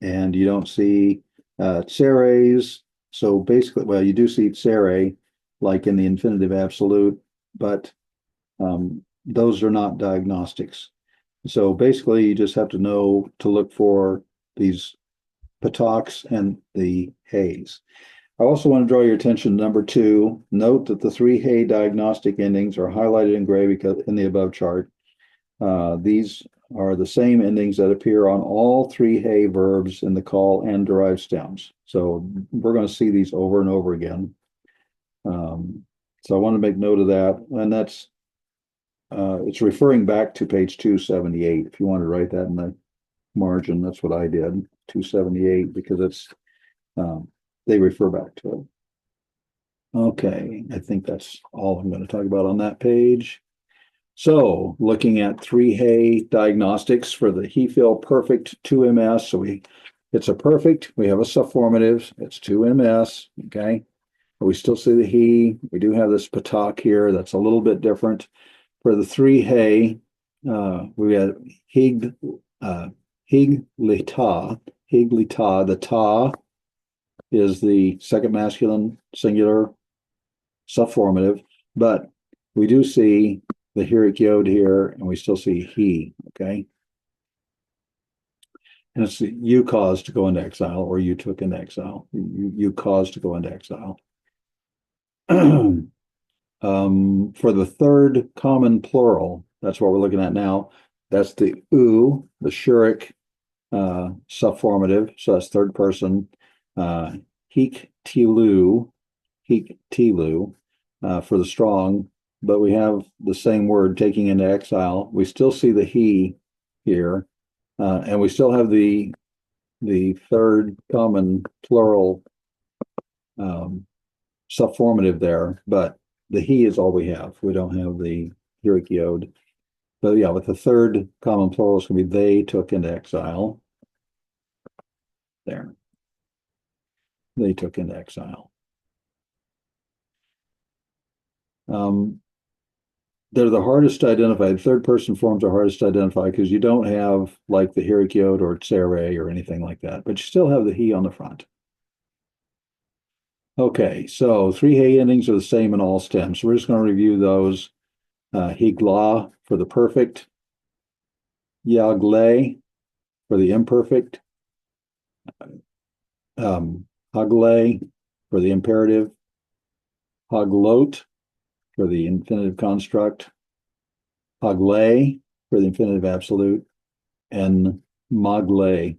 [SPEAKER 1] and you don't see tseres. So basically, well, you do see tsere, like in the infinitive absolute, but those are not diagnostics. So basically, you just have to know to look for these pataks and the heys. I also want to draw your attention to number 2. Note that the three hey diagnostic endings are highlighted in gray because in the above chart. These are the same endings that appear on all three hey verbs in the call and derived stems. So we're going to see these over and over again. So I want to make note of that. And that's, it's referring back to page 278. If you want to write that in the margin, that's what I did, 278, because it's, they refer back to it. Okay, I think that's all I'm going to talk about on that page. So looking at three hey diagnostics for the Hiphil perfect 2ms. So it's a perfect, we have a subformative, it's 2ms, okay? But we still see the he. We do have this patak here that's a little bit different. For the three hey, we had higlita. The ta is the second masculine singular subformative, but we do see the hirik yod here, and we still see he, okay? And it's you caused to go into exile, or you took into exile. You caused to go into exile. For the third common plural, that's what we're looking at now. That's the u, the shurik subformative. So that's third person. Hik tilu, tilu for the strong, but we have the same word taking into exile. We still see the he here, and we still have the third common plural subformative there, but the he is all we have. We don't have the Hirik Yod. But yeah, with the third common plural, it's going to be they took into exile. There. They took into exile. They're the hardest to identify. The third person forms are hardest to identify because you don't have like the Hirik Yod or Tsere or anything like that, but you still have the he on the front. Okay, so three hey endings are the same in all stems. So we're just going to review those. Higla for the perfect, Yagle for the imperfect, Hagle for the imperative, Haglot for the infinitive construct, Hagle for the infinitive absolute, and Magle,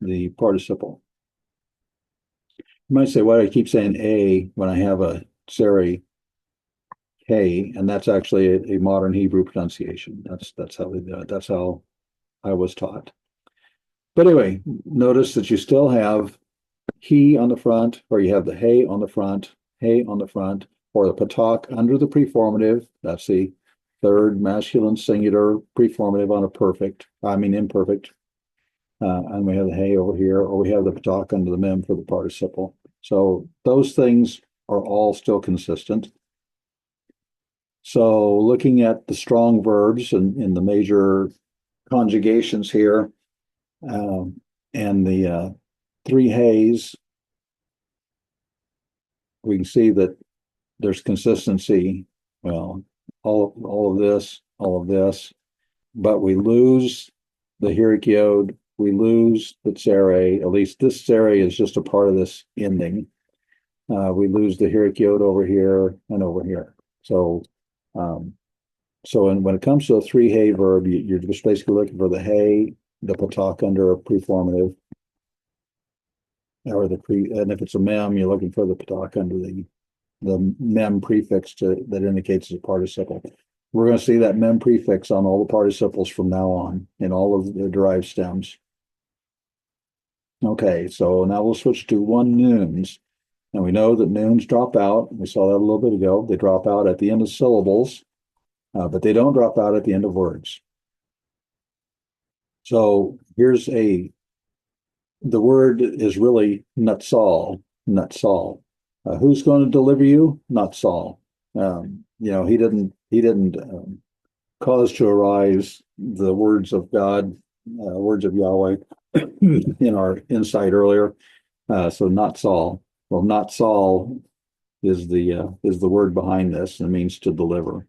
[SPEAKER 1] the participle. You might say, why do I keep saying a when I have a Seri K? And that's actually a modern Hebrew pronunciation. That's how that's how I was taught. But anyway, notice that you still have he on the front, or you have the hey on the front, or the patak under the preformative. That's the third masculine singular preformative on a imperfect. And we have the hey over here, or we have the patak under the mem for the participle. So those things are all still consistent. So looking at the strong verbs and in the major conjugations here, and the three heys, we can see that there's consistency. Well, all of this, but we lose the Hirik Yod, we lose the Tsere. At least this Tsere is just a part of this ending. We lose the Hirik Yod over here and over here. So, when it comes to a three hey verb, you're just basically looking for the hey, the patak under a preformative, or and if it's a mem, you're looking for the patak under the mem prefix that indicates it's a participle. We're going to see that mem prefix on all the participles from now on in all of the derived stems. Okay, so now we'll switch to one nouns. And we know that nouns drop out. We saw that a little bit ago. They drop out at the end of syllables, but they don't drop out at the end of words. So here's the word is really Natsal. Who's going to deliver you? Natsal. He didn't cause to arise the words of God, words of Yahweh in our insight earlier. So Natsal. Well, Natsal is the word behind this, and it means to deliver.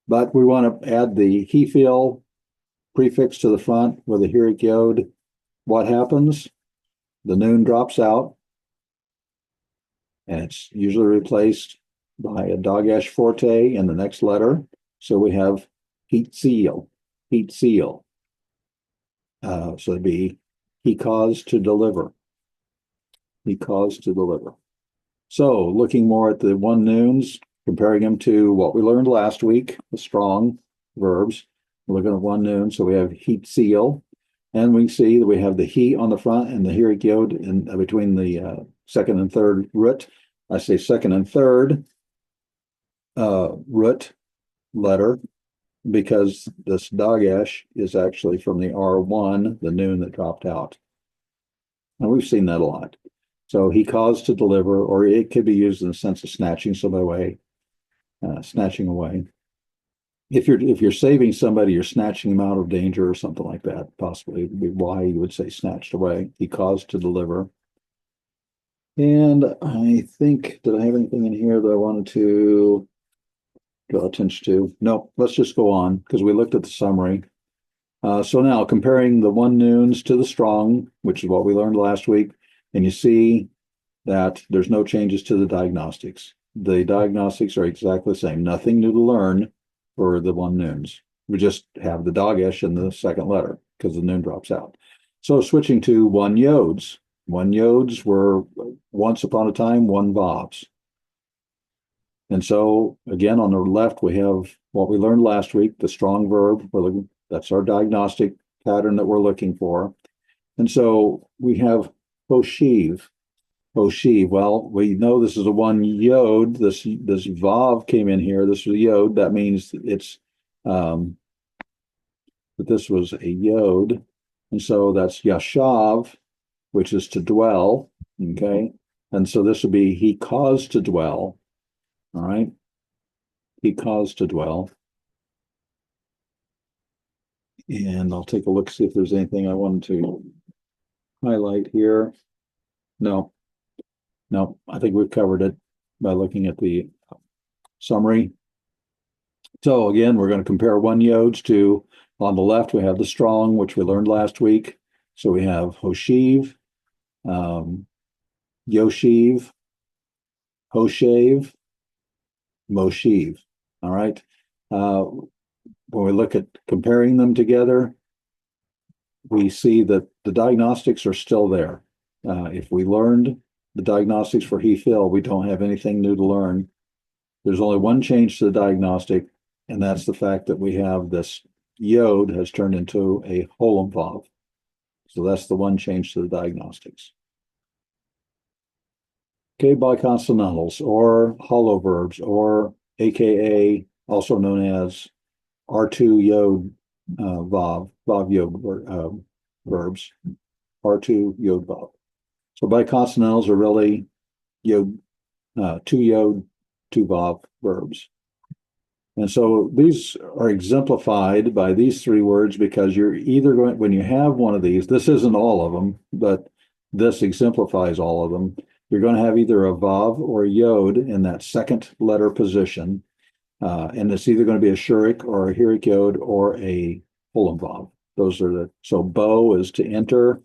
[SPEAKER 1] But we want to add the Hiphil prefix to the front with a Hirik Yod. What happens? The noon drops out, and it's usually replaced by a Dagesh forte in the next letter. So we have Hitzil. So it'd be he caused to deliver. He caused to deliver. So looking more at the one nouns, comparing them to what we learned last week, the strong verbs. We're looking at one noun, so we have Hitzil, and we see that we have the he on the front and the Hirik Yod in between the second and third root. I say second and third root letter because this Dagesh is actually from the R1, the noun that dropped out. And we've seen that a lot. So he caused to deliver, or it could be used in the sense of snatching somebody away, snatching away. If you're saving somebody, you're snatching them out of danger or something like that. Possibly would be why you would say snatched away. He caused to deliver. And I think, did I have anything in here that I wanted to draw attention to? No, let's just go on because we looked at the summary. So now comparing the one nouns to the strong, which is what we learned last week, and you see that there's no changes to the diagnostics. The diagnostics are exactly the same. Nothing new to learn for the one nouns. We just have the Dagesh in the second letter because the noun drops out. So switching to one yods. One yods were once upon a time, one vavs. And so again, on the left, we have what we learned last week, the strong verb. That's our diagnostic pattern that we're looking for. And so we have hoshiv. Hoshiv. Well, we know this is a one yod. This vav came in here. This was a yod. That means it's that this was a yod. And so that's yashav, which is to dwell. Okay. And so this would be he caused to dwell. All right. He caused to dwell. And I'll take a look, see if there's anything I wanted to highlight here. No, I think we've covered it by looking at the summary. So again, we're going to compare one yods to, on the left, we have the strong, which we learned last week. So we have Hoshiv, Yoshiv, Hoshev, Moshiv. All right. When we look at comparing them together, we see that the diagnostics are still there. If we learned the diagnostics for Hiphil, we don't have anything new to learn. There's only one change to the diagnostic, and that's the fact that we have this yod has turned into a holem vav. So that's the one change to the diagnostics. Okay, biconsonantals or hollow verbs, or AKA also known as R2 yod vav yod verbs, R2 yod vav. So biconsonantals are really yod, two yod, two vav verbs. And so these are exemplified by these three words because you're either going, when you have one of these, this isn't all of them, but this exemplifies all of them. You're going to have either a vav or a yod in that second letter position. And it's either going to be a shurik or a hirik yod or a holem vav. Those are the, so bo is to enter,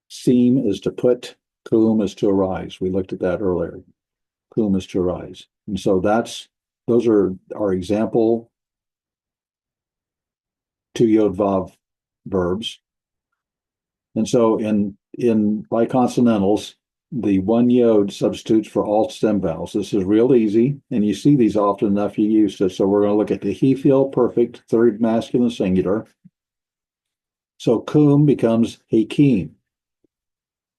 [SPEAKER 1] seem is to put, kum is to arise. We looked at that earlier. Kum is to arise. And so those are our example two yod vav verbs. And so in biconsonantals, the one yod substitutes for all stem vowels. This is real easy, and you see these often enough, you use it. So we're going to look at the Hiphil perfect third masculine singular. So kum becomes hakim.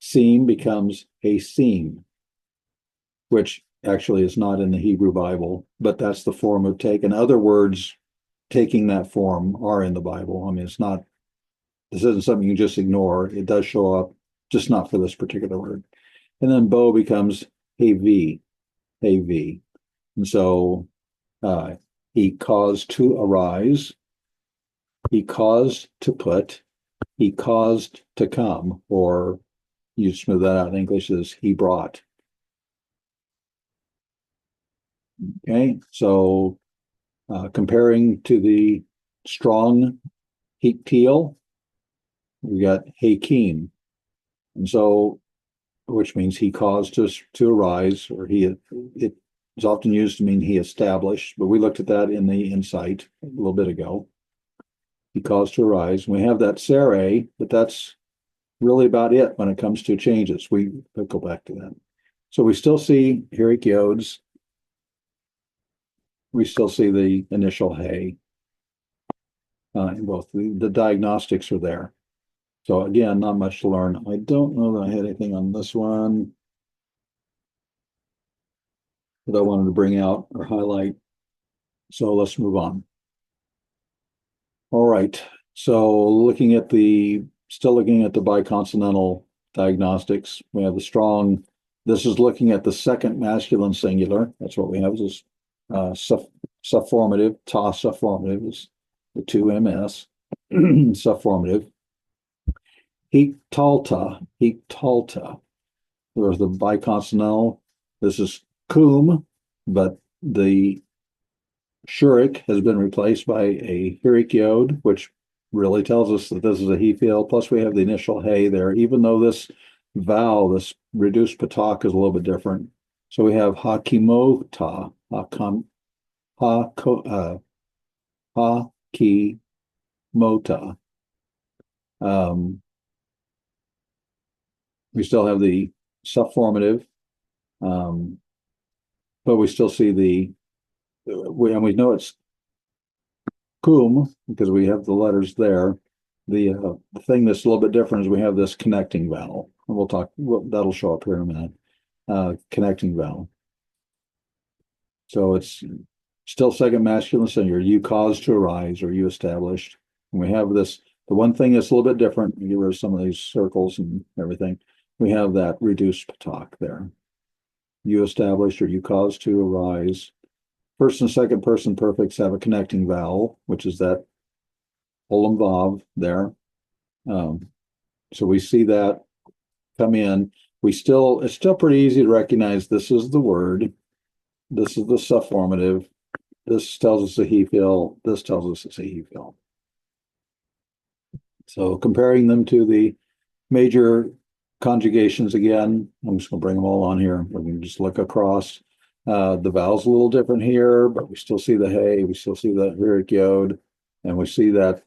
[SPEAKER 1] Seem becomes hasim, which actually is not in the Hebrew Bible, but that's the form it take. And other words taking that form are in the Bible. I mean, it's not, this isn't something you just ignore. It does show up, just not for this particular word. And then bo becomes hav. And so he caused to arise, he caused to put, he caused to come, or you smooth that out in English as he brought. Okay, so comparing to the strong Hiphil, we got hakim. And so, which means he caused to arise, or it is often used to mean he established, but we looked at that in the insight a little bit ago. He caused to arise. We have that sere, but that's really about it when it comes to changes. We'll go back to that. So we still see hirik yods. We still see the initial hey. In both the diagnostics are there. So again, not much to learn. I don't know that I had anything on this one that I wanted to bring out or highlight. So let's move on. All right. So still looking at the biconsonantal diagnostics, we have the strong. This is looking at the second masculine singular. That's what we have. This sufformative. Ta sufformative is the two ms. Sufformative. Hiktalta. There's the biconsonantal. This is kum, but the shurik has been replaced by a hirik yod, which really tells us that this is a Hiphil. Plus, we have the initial hey there, even though this vowel, this reduced patak, is a little bit different. So we have hakimota, hakimota. We still have the subformative, but we still see and we know it's cum because we have the letters there. The thing that's a little bit different is we have this connecting vowel, and that'll show up here in a minute. Connecting vowel. So it's still second masculine singular. You caused to arise, or you established. And we have this. The one thing that's a little bit different, get rid of some of these circles and everything. We have that reduced patak there. You established, or you caused to arise. First and second person perfects have a connecting vowel, which is that olam vav there. So we see that come in. It's still pretty easy to recognize this is the word. This is the subformative. This tells us a Hiphil. This tells us it's a Hiphil. So comparing them to the major conjugations again, I'm just going to bring them all on here. We can just look across. The vowel's a little different here, but we still see the hey, we still see the heric yod, and we see that a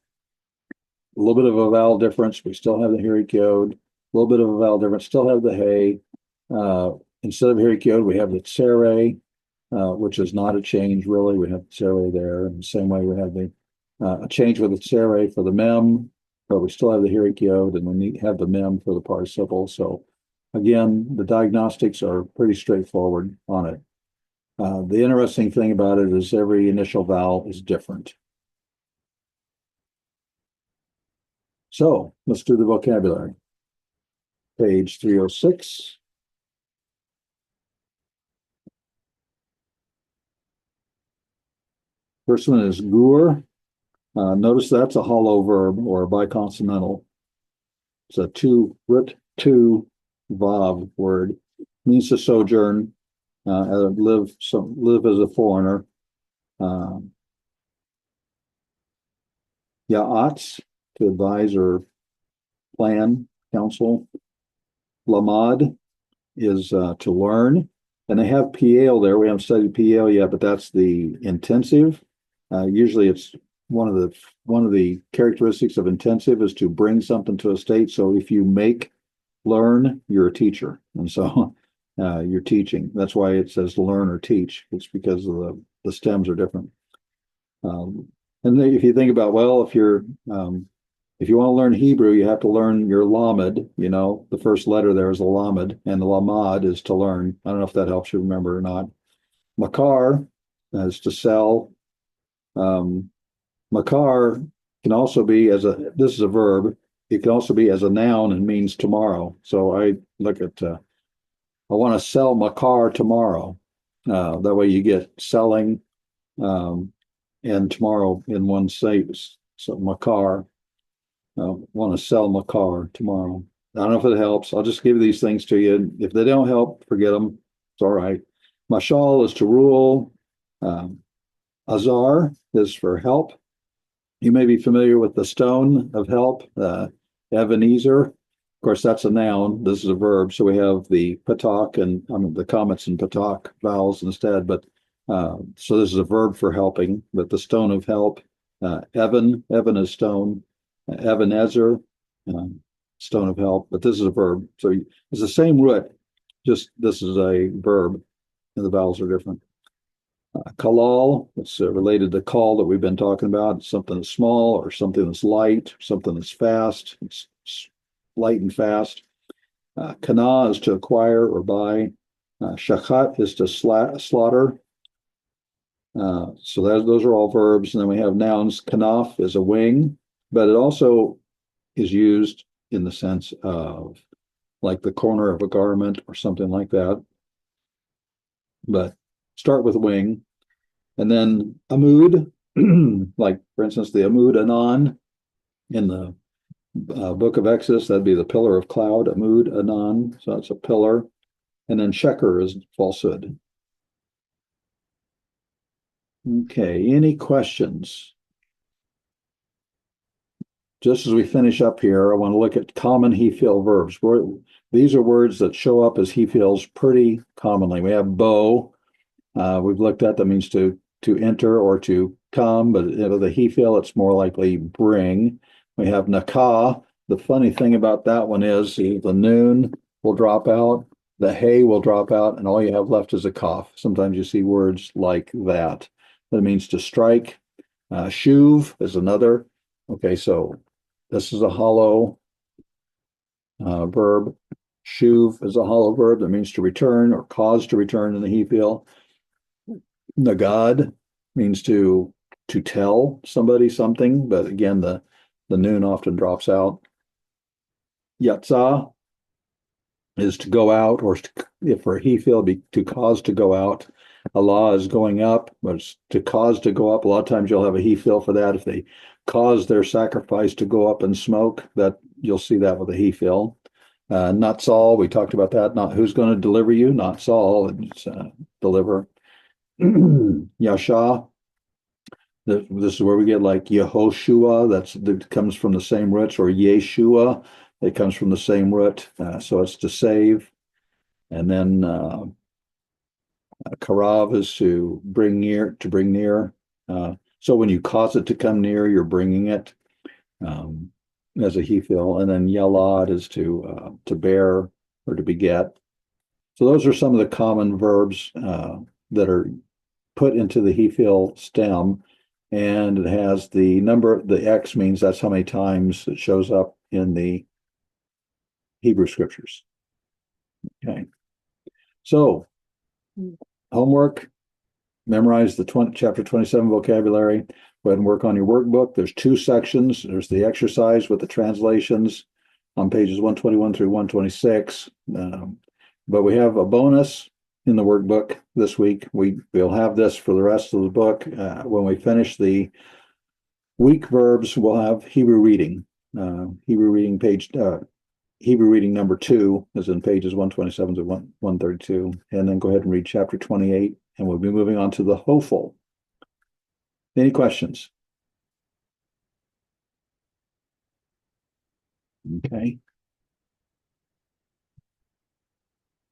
[SPEAKER 1] little bit of a vowel difference. We still have the heric yod, a little bit of a vowel difference, still have the hey. Instead of heric yod, we have the tsere, which is not a change really. We have the tsere there. In the same way, we have a change with the tsere for the mem, but we still have the heric yod, and we have the mem for the participle. So again, the diagnostics are pretty straightforward on it. The interesting thing about it is every initial vowel is different. So let's do the vocabulary. Page 306. First one is gur. Notice that's a hollow verb or a biconsonantal. It's a root two vav word. Means to sojourn, live as a foreigner. Ya'atz, to advise or plan, counsel. Lamad is to learn. And they have PL there. We haven't studied PL yet, but that's the intensive. Usually it's one of the characteristics of intensive is to bring something to a state. So if you make learn, you're a teacher. And so you're teaching. That's why it says learn or teach. It's because of the stems are different. And then if you think about, well, if you want to learn Hebrew, you have to learn your lamed. The first letter there is a lamed, and the lamad is to learn. I don't know if that helps you remember or not. Makar is to sell. Makar can also be this is a verb. It can also be as a noun and means tomorrow. So I look at, I want to sell makar tomorrow. That way you get selling and tomorrow in one sentence. So makar, want to sell makar tomorrow. I don't know if it helps. I'll just give these things to you. If they don't help, forget them. It's all right. Mashal is to rule. Azar is for help. You may be familiar with the stone of help, Ebenezer. Of course, that's a noun. This is a verb. So we have the patak and the comments in patak vowels instead. But so this is a verb for helping. But the stone of help, Evan is stone. Ebenezer, stone of help. But this is a verb. So it's the same root. Just this is a verb, and the vowels are different. Kalal, it's related to call that we've been talking about. It's something that's small or something that's light, something that's fast. It's light and fast. Kana is to acquire or buy. Shachat is to slaughter. So those are all verbs. And then we have nouns. Kanaf is a wing, but it also is used in the sense of like the corner of a garment or something like that. But start with wing. And then amud, like for instance, the amud anan in the book of Exodus, that'd be the pillar of cloud, amud anan. So that's a pillar. And then sheker is falsehood. Okay, any questions? Just as we finish up here, I want to look at common Hiphil verbs. These are words that show up as Hiphils pretty commonly. We have bo. We've looked at that means to enter or to come, but the Hiphil, it's more likely bring. We have nakah. The funny thing about that one is the noon will drop out, the hey will drop out, and all you have left is a cough. Sometimes you see words like that. That means to strike. Shuv is another. Okay, so this is a hollow verb. Shuv is a hollow verb that means to return or cause to return in the Hiphil. Nagad means to tell somebody something, but again, the noon often drops out. Yatsa is to go out, or if for Hiphil, be to cause to go out. Allah is going up, but it's to cause to go up. A lot of times you'll have a Hiphil for that. If they cause their sacrifice to go up in smoke, that you'll see that with a Hiphil. Not Saul, we talked about that. Not who's going to deliver you, not Saul. It's deliver. Yasha. This is where we get like Yehoshua. That comes from the same roots, or Yeshua. It comes from the same root, so it's to save. And then Karav is to bring near. So when you cause it to come near, you're bringing it as a Hiphil. And then Yalad is to bear or to beget. So those are some of the common verbs that are put into the Hiphil stem, and it has the number. The X means that's how many times it shows up in the Hebrew scriptures. Okay. So homework, memorize the chapter 27 vocabulary. Go ahead and work on your workbook. There's 2 sections. There's the exercise with the translations on pages 121 through 126. But we have a bonus in the workbook this week. We'll have this for the rest of the book. When we finish the weak verbs, we'll have Hebrew reading. Hebrew reading number 2 is in pages 127 to 132. And then go ahead and read chapter 28, and we'll be moving on to the Hopeful. Any questions? Okay.